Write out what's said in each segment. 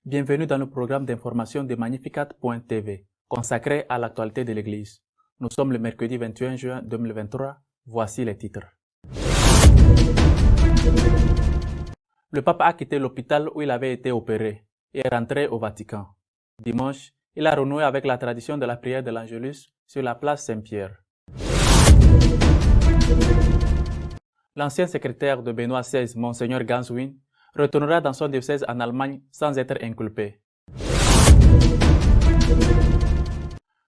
Bienvenue dans le programme d'information de Magnificat.tv, consacré à l'actualité de l'Église. Nous sommes le mercredi 21 juin 2023. Voici les titres. Le pape a quitté l'hôpital où il avait été opéré et est rentré au Vatican. Dimanche, il a renoué avec la tradition de la prière de l'Angélus sur la place Saint-Pierre. L'ancien secrétaire de Benoît XVI, Monseigneur Ganswin, retournera dans son diocèse en Allemagne sans être inculpé.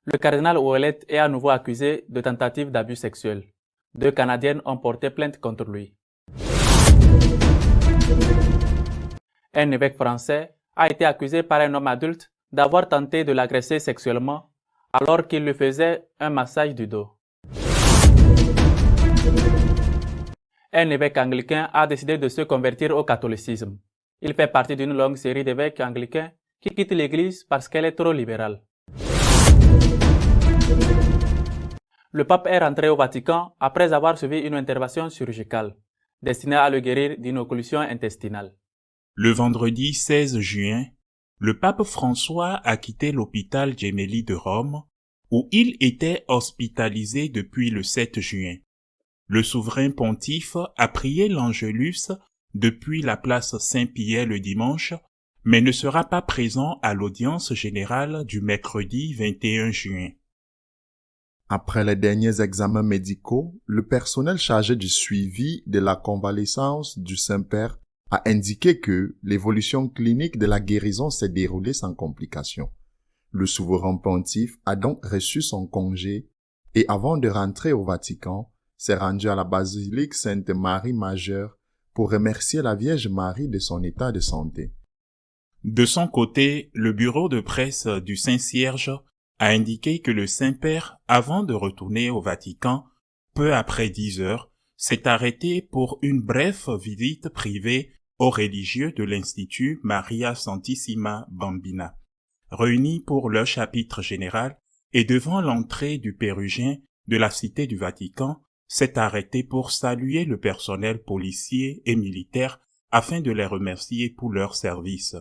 Le cardinal Ouellet est à nouveau accusé de tentative d'abus sexuel. 2 Canadiennes ont porté plainte contre lui. Un évêque français a été accusé par un homme adulte d'avoir tenté de l'agresser sexuellement alors qu'il lui faisait un massage du dos. Un évêque anglican a décidé de se convertir au catholicisme. Il fait partie d'une longue série d'évêques anglicains qui quittent l'Église parce qu'elle est trop libérale. Le pape est rentré au Vatican après avoir suivi une intervention chirurgicale destinée à le guérir d'une occlusion intestinale. Le vendredi 16 juin, le pape François a quitté l'hôpital Gemelli de Rome, où il était hospitalisé depuis le 7 juin. Le souverain pontife a prié l'Angélus depuis la place Saint-Pierre le dimanche, mais ne sera pas présent à l'audience générale du mercredi 21 juin. Après les derniers examens médicaux, le personnel chargé du suivi de la convalescence du Saint-Père a indiqué que l'évolution clinique de la guérison s'est déroulée sans complications. Le souverain pontife a donc reçu son congé et avant de rentrer au Vatican, s'est rendu à la basilique Sainte-Marie Majeure pour remercier la Vierge Marie de son état de santé. De son côté, le bureau de presse du Saint-Cierge a indiqué que le Saint-Père, avant de retourner au Vatican, peu après 10 heures, s'est arrêté pour une brève visite privée aux religieux de l'Institut Maria Santissima Bambina, réunis pour leur chapitre général et devant l'entrée du Pérugin de la Cité du Vatican, s'est arrêté pour saluer le personnel policier et militaire afin de les remercier pour leur service.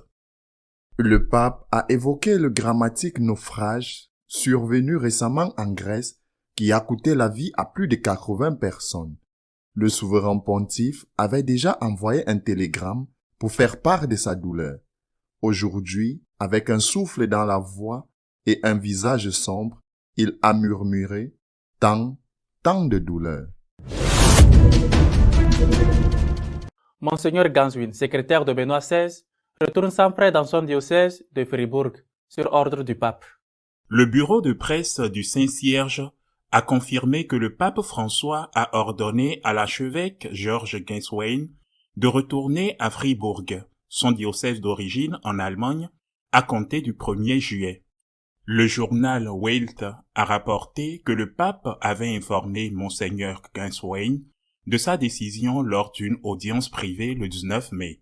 Le pape a évoqué le dramatique naufrage survenu récemment en Grèce qui a coûté la vie à plus de 80 personnes. Le souverain pontife avait déjà envoyé un télégramme pour faire part de sa douleur. Aujourd'hui, avec un souffle dans la voix et un visage sombre, il a murmuré « tant de douleur ». Monseigneur Ganswin, secrétaire de Benoît XVI, retourne sans frais dans son diocèse de Fribourg, sur ordre du pape. Le bureau de presse du Saint-Cierge a confirmé que le pape François a ordonné à l'archevêque Georges Ganswein de retourner à Fribourg, son diocèse d'origine en Allemagne, à compter du 1er juillet. Le journal Welt a rapporté que le pape avait informé Monseigneur Ganswein de sa décision lors d'une audience privée le 19 mai.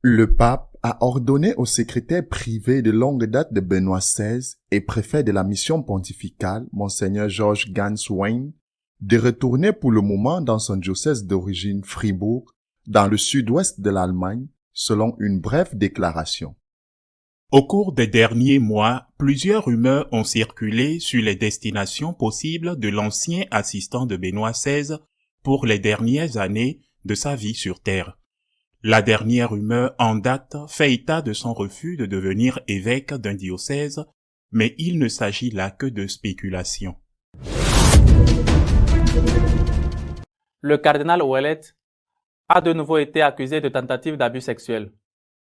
Le pape a ordonné au secrétaire privé de longue date de Benoît XVI et préfet de la mission pontificale, Monseigneur Georges Ganswein, de retourner pour le moment dans son diocèse d'origine Fribourg, dans le sud-ouest de l'Allemagne, selon une brève déclaration. Au cours des derniers mois, plusieurs rumeurs ont circulé sur les destinations possibles de l'ancien assistant de Benoît XVI pour les dernières années de sa vie sur Terre. La dernière rumeur en date fait état de son refus de devenir évêque d'un diocèse, mais il ne s'agit là que de spéculation. Le cardinal Ouellet a de nouveau été accusé de tentative d'abus sexuel.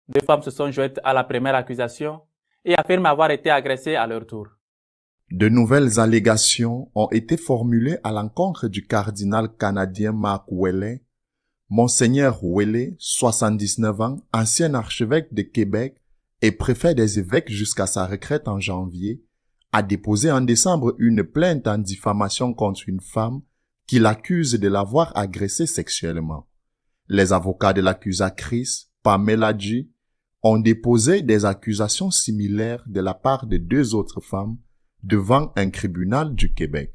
2 femmes se sont jointes à la première accusation et affirment avoir été agressées à leur tour. De nouvelles allégations ont été formulées à l'encontre du cardinal canadien Mark Ouellet. Monseigneur Ouellet, 79 ans, ancien archevêque de Québec et préfet des évêques jusqu'à sa retraite en janvier, a déposé en décembre une plainte en diffamation contre une femme qui l'accuse de l'avoir agressée sexuellement. Les avocats de l'accusatrice, Pamela G., ont déposé des accusations similaires de la part de 2 autres femmes, devant un tribunal du Québec.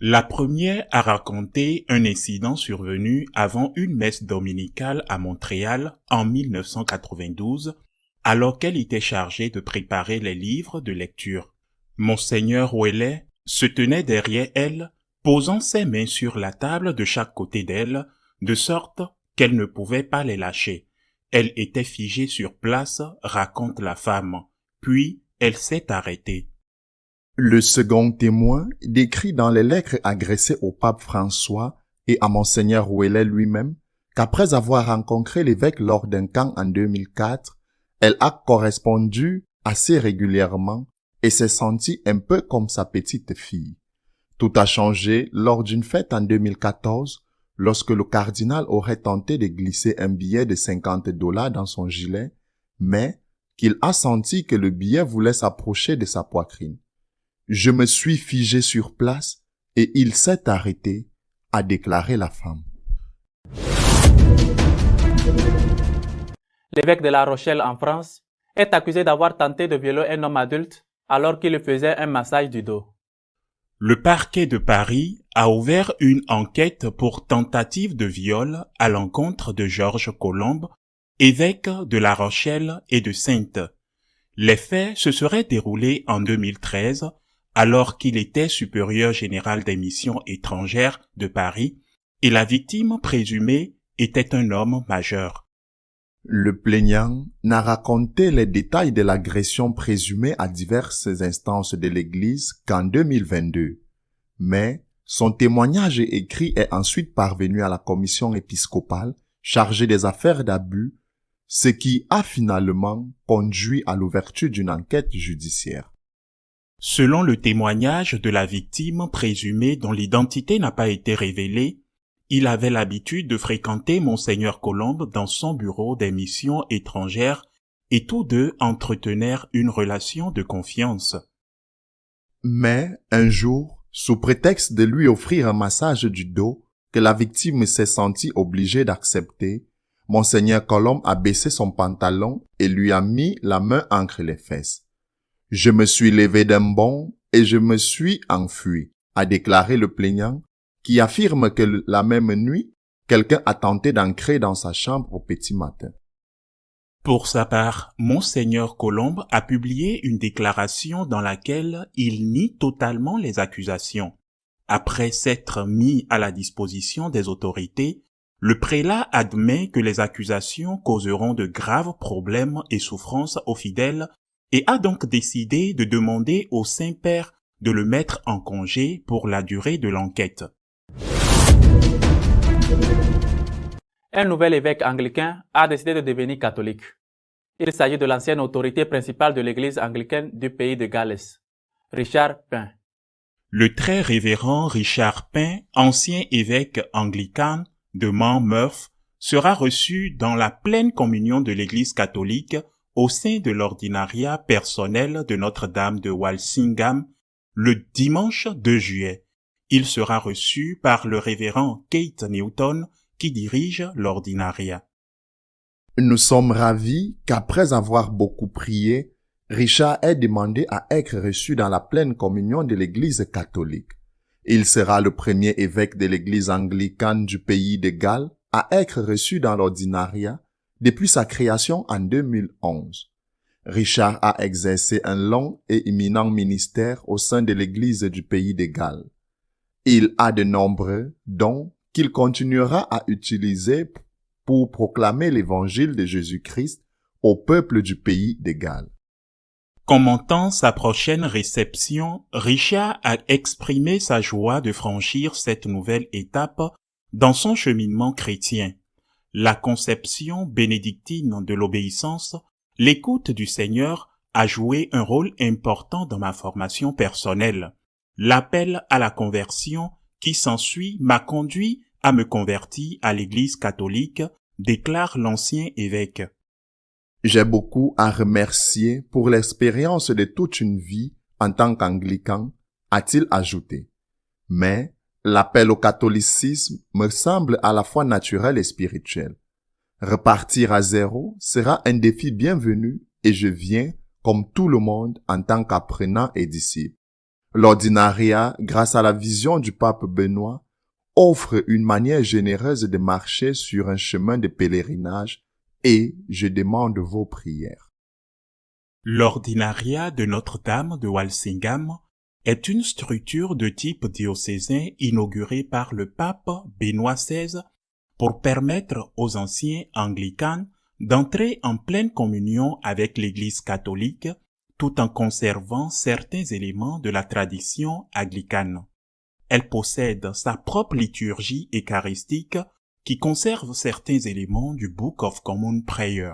La première a raconté un incident survenu avant une messe dominicale à Montréal en 1992, alors qu'elle était chargée de préparer les livres de lecture. Monseigneur Ouellet se tenait derrière elle, posant ses mains sur la table de chaque côté d'elle, de sorte qu'elle ne pouvait pas les lâcher. Elle était figée sur place, raconte la femme, puis elle s'est arrêtée. Le second témoin décrit dans les lettres adressées au pape François et à Monseigneur Ouellet lui-même qu'après avoir rencontré l'évêque lors d'un camp en 2004, elle a correspondu assez régulièrement et s'est sentie un peu comme sa petite fille. Tout a changé lors d'une fête en 2014 lorsque le cardinal aurait tenté de glisser un billet de $50 dans son gilet, mais qu'il a senti que le billet voulait s'approcher de sa poitrine. Je me suis figé sur place et il s'est arrêté, a déclaré la femme. L'évêque de La Rochelle en France est accusé d'avoir tenté de violer un homme adulte alors qu'il lui faisait un massage du dos. Le parquet de Paris a ouvert une enquête pour tentative de viol à l'encontre de Georges Colombe, évêque de La Rochelle et de Saintes. Les faits se seraient déroulés en 2013 alors qu'il était supérieur général des missions étrangères de Paris et la victime présumée était un homme majeur. Le plaignant n'a raconté les détails de l'agression présumée à diverses instances de l'Église qu'en 2022. Mais son témoignage écrit est ensuite parvenu à la commission épiscopale chargée des affaires d'abus, ce qui a finalement conduit à l'ouverture d'une enquête judiciaire. Selon le témoignage de la victime présumée dont l'identité n'a pas été révélée, il avait l'habitude de fréquenter Monseigneur Colombe dans son bureau des missions étrangères et tous deux entretenèrent une relation de confiance. Mais un jour, sous prétexte de lui offrir un massage du dos que la victime s'est sentie obligée d'accepter, Monseigneur Colombe a baissé son pantalon et lui a mis la main entre les fesses. « Je me suis levé d'un bond et je me suis enfui », a déclaré le plaignant, qui affirme que la même nuit, quelqu'un a tenté d'entrer dans sa chambre au petit matin. Pour sa part, Monseigneur Colombe a publié une déclaration dans laquelle il nie totalement les accusations. Après s'être mis à la disposition des autorités, le prélat admet que les accusations causeront de graves problèmes et souffrances aux fidèles et a donc décidé de demander au Saint-Père de le mettre en congé pour la durée de l'enquête. Un nouvel évêque anglican a décidé de devenir catholique. Il s'agit de l'ancienne autorité principale de l'église anglicaine du pays de Galles, Richard Pin. Le très révérend Richard Pin, ancien évêque anglican de Monmouth, sera reçu dans la pleine communion de l'église catholique au sein de l'ordinariat personnel de Notre-Dame de Walsingham le dimanche 2 juillet. Il sera reçu par le révérend Kate Newton qui dirige l'ordinariat. Nous sommes ravis qu'après avoir beaucoup prié, Richard ait demandé à être reçu dans la pleine communion de l'Église catholique. Il sera le premier évêque de l'Église anglicane du pays de Galles à être reçu dans l'ordinariat depuis sa création en 2011. Richard a exercé un long et éminent ministère au sein de l'Église du pays de Galles. Il a de nombreux dons qu'il continuera à utiliser pour proclamer l'évangile de Jésus-Christ au peuple du pays de Galles. Commentant sa prochaine réception, Richard a exprimé sa joie de franchir cette nouvelle étape dans son cheminement chrétien. La conception bénédictine de l'obéissance, l'écoute du Seigneur a joué un rôle important dans ma formation personnelle. L'appel à la conversion qui s'ensuit m'a conduit à me convertir à l'Église catholique, déclare l'ancien évêque. J'ai beaucoup à remercier pour l'expérience de toute une vie en tant qu'anglican, a-t-il ajouté. Mais l'appel au catholicisme me semble à la fois naturel et spirituel. Repartir à zéro sera un défi bienvenu et je viens, comme tout le monde, en tant qu'apprenant et disciple. L'ordinariat, grâce à la vision du pape Benoît, offre une manière généreuse de marcher sur un chemin de pèlerinage et je demande vos prières. L'ordinariat de Notre-Dame de Walsingham est une structure de type diocésain inaugurée par le pape Benoît XVI pour permettre aux anciens anglicans d'entrer en pleine communion avec l'Église catholique tout en conservant certains éléments de la tradition anglicane. Elle possède sa propre liturgie eucharistique qui conserve certains éléments du Book of Common Prayer.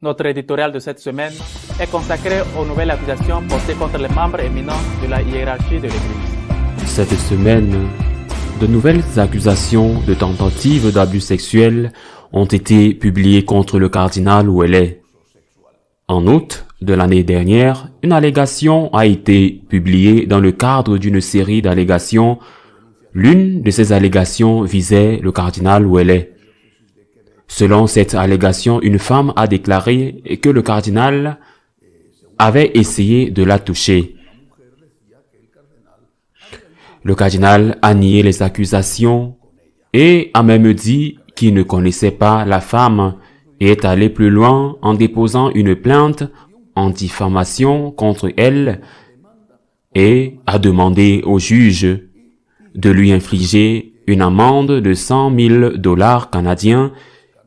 Notre éditorial de cette semaine est consacré aux nouvelles accusations portées contre les membres éminents de la hiérarchie de l'Église. Cette semaine, de nouvelles accusations de tentatives d'abus sexuels ont été publiées contre le cardinal Ouellet. En août de l'année dernière, une allégation a été publiée dans le cadre d'une série d'allégations. L'une de ces allégations visait le cardinal Ouellet. Selon cette allégation, une femme a déclaré que le cardinal avait essayé de la toucher. Le cardinal a nié les accusations et a même dit qu'il ne connaissait pas la femme et est allé plus loin en déposant une plainte en diffamation contre elle et a demandé au juge de lui infliger une amende de $100,000 canadiens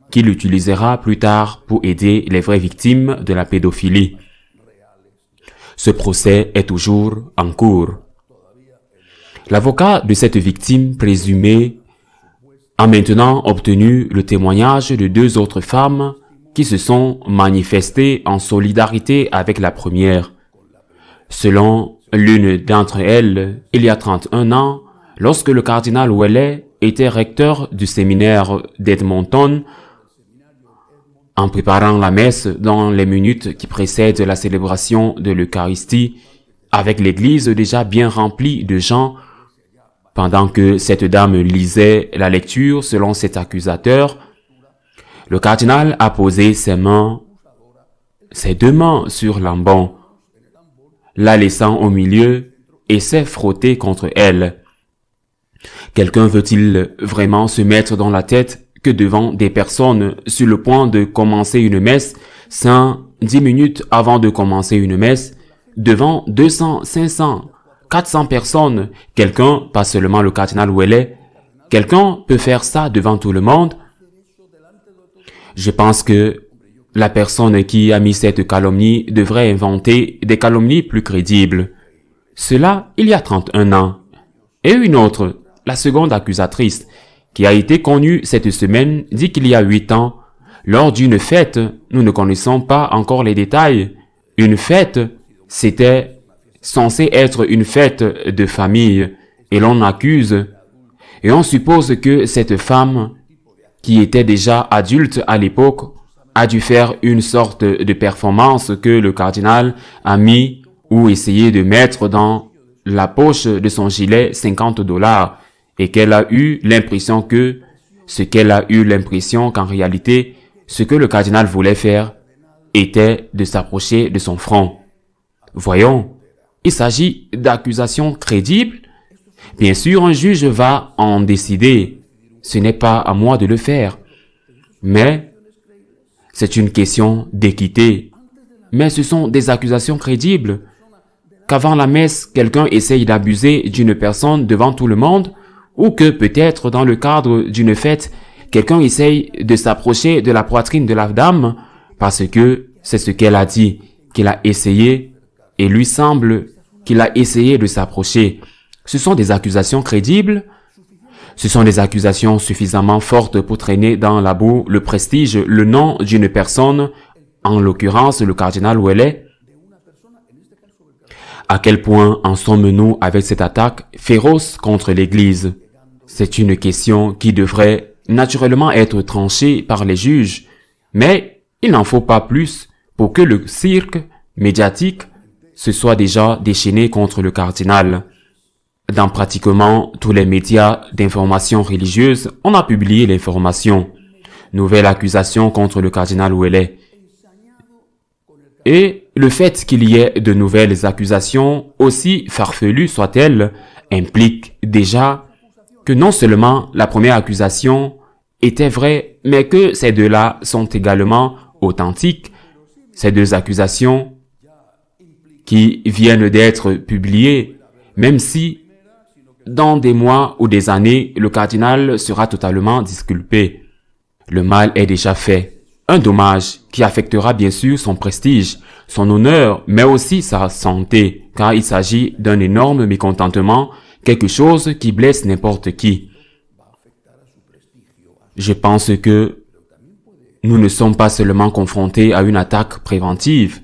qu'il utilisera plus tard pour aider les vraies victimes de la pédophilie. Ce procès est toujours en cours. L'avocat de cette victime présumée a maintenant obtenu le témoignage de 2 autres femmes qui se sont manifestées en solidarité avec la première. Selon l'une d'entre elles, il y a 31 ans, lorsque le cardinal Ouellet était recteur du séminaire d'Edmonton, en préparant la messe dans les minutes qui précèdent la célébration de l'Eucharistie, avec l'église déjà bien remplie de gens, pendant que cette dame lisait la lecture selon cet accusateur, le cardinal a posé ses 2 mains sur l'ambon, la laissant au milieu et s'est frotté contre elle. Quelqu'un veut-il vraiment se mettre dans la tête que devant des personnes sur le point de commencer une messe, 10 minutes avant de commencer une messe, devant 200, 500, 400 personnes, quelqu'un, pas seulement le cardinal Ouellet, quelqu'un peut faire ça devant tout le monde? Je pense que la personne qui a mis cette calomnie devrait inventer des calomnies plus crédibles. Cela, il y a 31 ans. Et une autre, la seconde accusatrice, qui a été connue cette semaine, dit qu'il y a 8 ans, lors d'une fête, nous ne connaissons pas encore les détails, une fête, c'était censé être une fête de famille, et l'on accuse, et on suppose que cette femme, qui était déjà adulte à l'époque, a dû faire une sorte de performance que le cardinal a mis ou essayé de mettre dans la poche de son gilet $50, et qu'elle a eu l'impression qu'en réalité, ce que le cardinal voulait faire était de s'approcher de son front. Voyons, il s'agit d'accusations crédibles. Bien sûr, un juge va en décider. Ce n'est pas à moi de le faire. Mais c'est une question d'équité. Mais ce sont des accusations crédibles. Qu'avant la messe, quelqu'un essaye d'abuser d'une personne devant tout le monde, ou que peut-être dans le cadre d'une fête, quelqu'un essaye de s'approcher de la poitrine de la dame parce que c'est ce qu'elle a dit, qu'il a essayé, et lui semble qu'il a essayé de s'approcher. Ce sont des accusations crédibles. Ce sont des accusations suffisamment fortes pour traîner dans la boue le prestige, le nom d'une personne, en l'occurrence le cardinal Ouellet. À quel point en sommes-nous avec cette attaque féroce contre l'Église? C'est une question qui devrait naturellement être tranchée par les juges, mais il n'en faut pas plus pour que le cirque médiatique se soit déjà déchaîné contre le cardinal. Dans pratiquement tous les médias d'information religieuse, on a publié l'information. nouvelle accusation contre le cardinal Ouellet. Et le fait qu'il y ait de nouvelles accusations, aussi farfelues soient-elles, implique déjà que non seulement la première accusation était vraie, mais que ces deux-là sont également authentiques. Ces deux accusations qui viennent d'être publiées, même si dans des mois ou des années, le cardinal sera totalement disculpé. Le mal est déjà fait. Un dommage qui affectera bien sûr son prestige, son honneur, mais aussi sa santé, car il s'agit d'un énorme mécontentement, quelque chose qui blesse n'importe qui. Je pense que nous ne sommes pas seulement confrontés à une attaque préventive.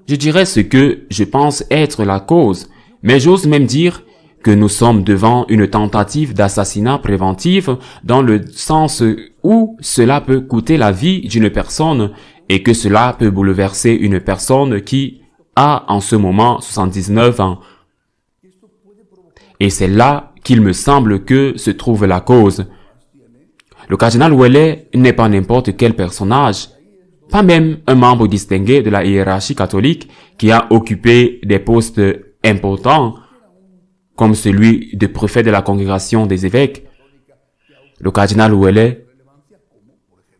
Je dirais ce que je pense être la cause, mais j'ose même dire que nous sommes devant une tentative d'assassinat préventif dans le sens où cela peut coûter la vie d'une personne et que cela peut bouleverser une personne qui a en ce moment 79 ans. Et c'est là qu'il me semble que se trouve la cause. Le cardinal Ouellet n'est pas n'importe quel personnage, pas même un membre distingué de la hiérarchie catholique qui a occupé des postes importants, comme celui de préfet de la congrégation des évêques. Le cardinal Ouellet,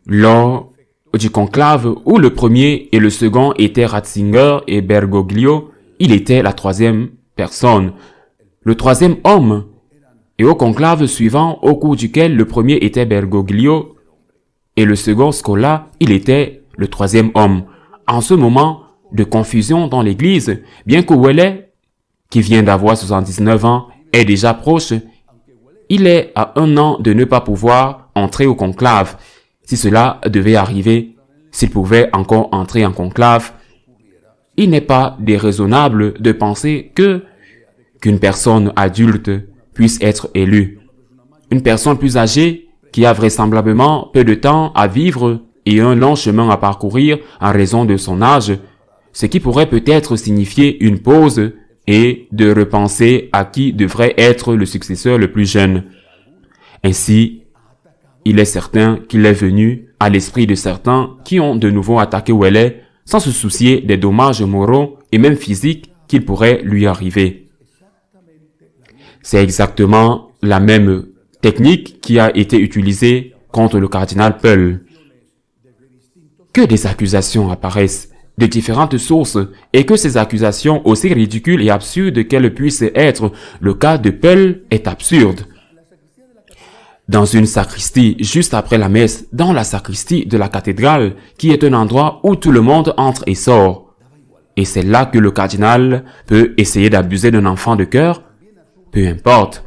lors du conclave où le premier et le second étaient Ratzinger et Bergoglio, il était la troisième personne, le troisième homme. Et au conclave suivant, au cours duquel le premier était Bergoglio et le second Scola, il était le troisième homme. En ce moment de confusion dans l'église, bien que Ouellet, qui vient d'avoir 79 ans, est déjà proche, il est à 1 an de ne pas pouvoir entrer au conclave. Si cela devait arriver, s'il pouvait encore entrer en conclave, il n'est pas déraisonnable de penser qu'une personne adulte puisse être élue. Une personne plus âgée, qui a vraisemblablement peu de temps à vivre et un long chemin à parcourir en raison de son âge, ce qui pourrait peut-être signifier une pause et de repenser à qui devrait être le successeur le plus jeune. Ainsi, il est certain qu'il est venu à l'esprit de certains qui ont de nouveau attaqué Ouellet sans se soucier des dommages moraux et même physiques qu'il pourrait lui arriver. C'est exactement la même technique qui a été utilisée contre le cardinal Peul. Que des accusations apparaissent de différentes sources et que ces accusations, aussi ridicules et absurdes qu'elles puissent être, le cas de Peul est absurde. Dans une sacristie, juste après la messe, dans la sacristie de la cathédrale, qui est un endroit où tout le monde entre et sort. Et c'est là que le cardinal peut essayer d'abuser d'un enfant de cœur? Peu importe.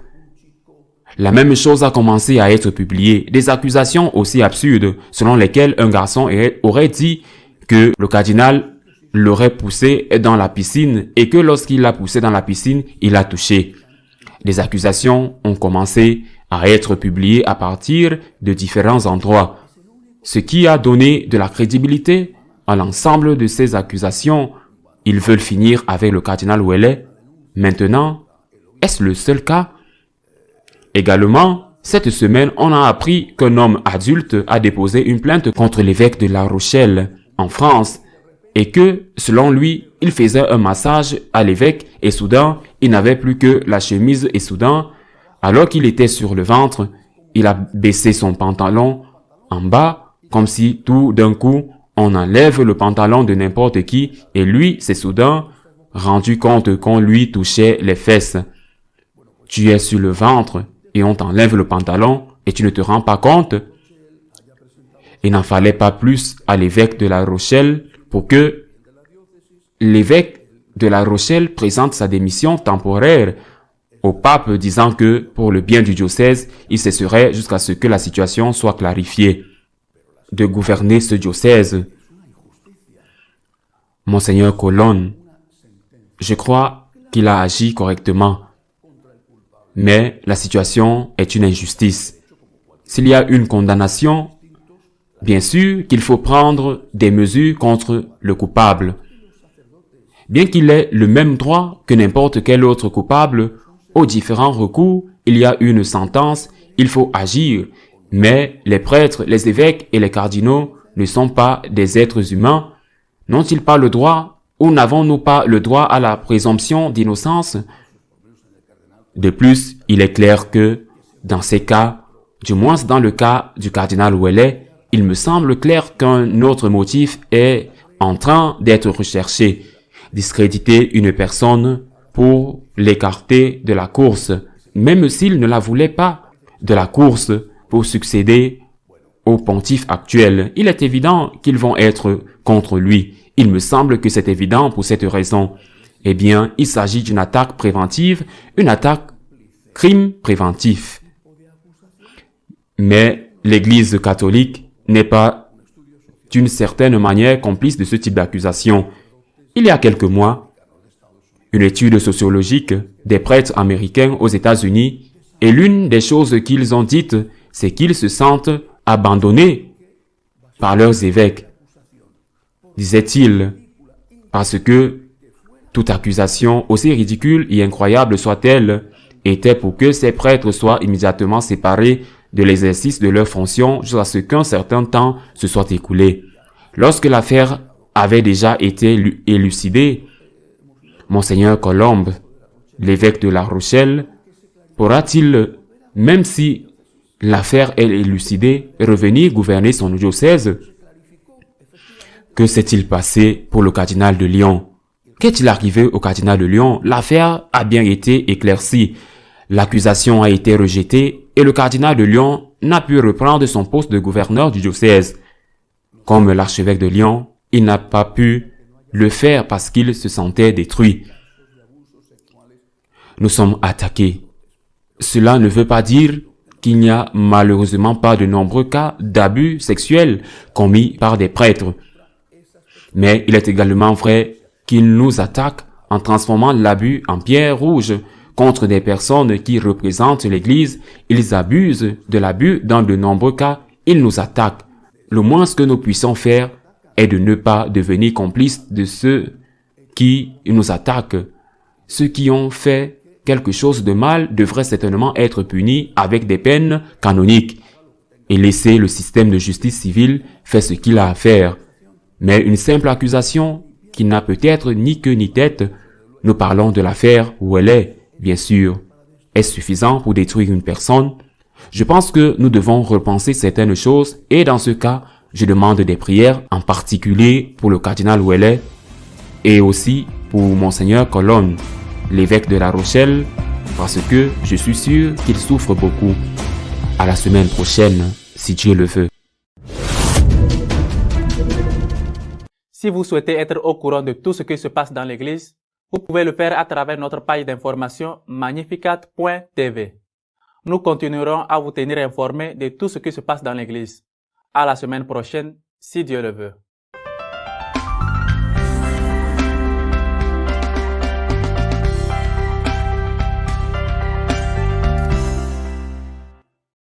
La même chose a commencé à être publiée, des accusations aussi absurdes, selon lesquelles un garçon aurait dit que le cardinal l'aurait poussé dans la piscine et que lorsqu'il l'a poussé dans la piscine, il l'a touché. Les accusations ont commencé à être publiées à partir de différents endroits, ce qui a donné de la crédibilité à l'ensemble de ces accusations. Ils veulent finir avec le cardinal Ouellet. Maintenant, est-ce le seul cas? Également, cette semaine, on a appris qu'un homme adulte a déposé une plainte contre l'évêque de La Rochelle, en France, et que, selon lui, il faisait un massage à l'évêque et soudain, il n'avait plus que la chemise et soudain, alors qu'il était sur le ventre, il a baissé son pantalon en bas, comme si tout d'un coup, on enlève le pantalon de n'importe qui, et lui, c'est soudain, rendu compte qu'on lui touchait les fesses. Tu es sur le ventre, et on t'enlève le pantalon, et tu ne te rends pas compte. Il n'en fallait pas plus à l'évêque de La Rochelle pour que l'évêque de La Rochelle présente sa démission temporaire au pape disant que pour le bien du diocèse, il cesserait jusqu'à ce que la situation soit clarifiée de gouverner ce diocèse. Monseigneur Colonne, je crois qu'il a agi correctement, mais la situation est une injustice. S'il y a une condamnation, bien sûr qu'il faut prendre des mesures contre le coupable. Bien qu'il ait le même droit que n'importe quel autre coupable, aux différents recours, il y a une sentence, il faut agir. Mais les prêtres, les évêques et les cardinaux ne sont pas des êtres humains. N'ont-ils pas le droit ou n'avons-nous pas le droit à la présomption d'innocence? De plus, il est clair que, dans ces cas, du moins dans le cas du cardinal Ouellet, il me semble clair qu'un autre motif est en train d'être recherché. Discréditer une personne pour l'écarter de la course, même s'il ne la voulait pas, de la course pour succéder au pontife actuel. Il est évident qu'ils vont être contre lui. Il me semble que c'est évident pour cette raison. Eh bien, il s'agit d'une attaque préventive, une attaque crime préventif. Mais l'Église catholique n'est pas d'une certaine manière complice de ce type d'accusation. Il y a quelques mois, une étude sociologique des prêtres américains aux États-Unis, et l'une des choses qu'ils ont dites, c'est qu'ils se sentent abandonnés par leurs évêques. Disait-il, parce que toute accusation, aussi ridicule et incroyable soit-elle, était pour que ces prêtres soient immédiatement séparés de l'exercice de leurs fonctions jusqu'à ce qu'un certain temps se soit écoulé. Lorsque l'affaire avait déjà été élucidée, Monseigneur Colombe, l'évêque de La Rochelle, pourra-t-il, même si l'affaire est élucidée, revenir gouverner son diocèse? Que s'est-il passé pour le cardinal de Lyon? Qu'est-il arrivé au cardinal de Lyon? L'affaire a bien été éclaircie. L'accusation a été rejetée et le cardinal de Lyon n'a pu reprendre son poste de gouverneur du diocèse. Comme l'archevêque de Lyon, il n'a pas pu le faire parce qu'il se sentait détruit. Nous sommes attaqués. Cela ne veut pas dire qu'il n'y a malheureusement pas de nombreux cas d'abus sexuels commis par des prêtres. Mais il est également vrai qu'ils nous attaquent en transformant l'abus en pierre rouge contre des personnes qui représentent l'Église. Ils abusent de l'abus dans de nombreux cas. Ils nous attaquent. Le moins que nous puissions faire est de ne pas devenir complices de ceux qui nous attaquent. Ceux qui ont fait quelque chose de mal devraient certainement être punis avec des peines canoniques et laisser le système de justice civile faire ce qu'il a à faire. Mais une simple accusation qui n'a peut-être ni queue ni tête, nous parlons de l'affaire où elle est, bien sûr. Est-ce suffisant pour détruire une personne? Je pense que nous devons repenser certaines choses et dans ce cas, je demande des prières, en particulier pour le cardinal Ouellet et aussi pour Monseigneur Colonne, l'évêque de La Rochelle, parce que je suis sûr qu'il souffre beaucoup. À la semaine prochaine, si Dieu le veut. Si vous souhaitez être au courant de tout ce qui se passe dans l'Église, vous pouvez le faire à travers notre page d'information magnificat.tv. Nous continuerons à vous tenir informés de tout ce qui se passe dans l'Église. À la semaine prochaine, si Dieu le veut.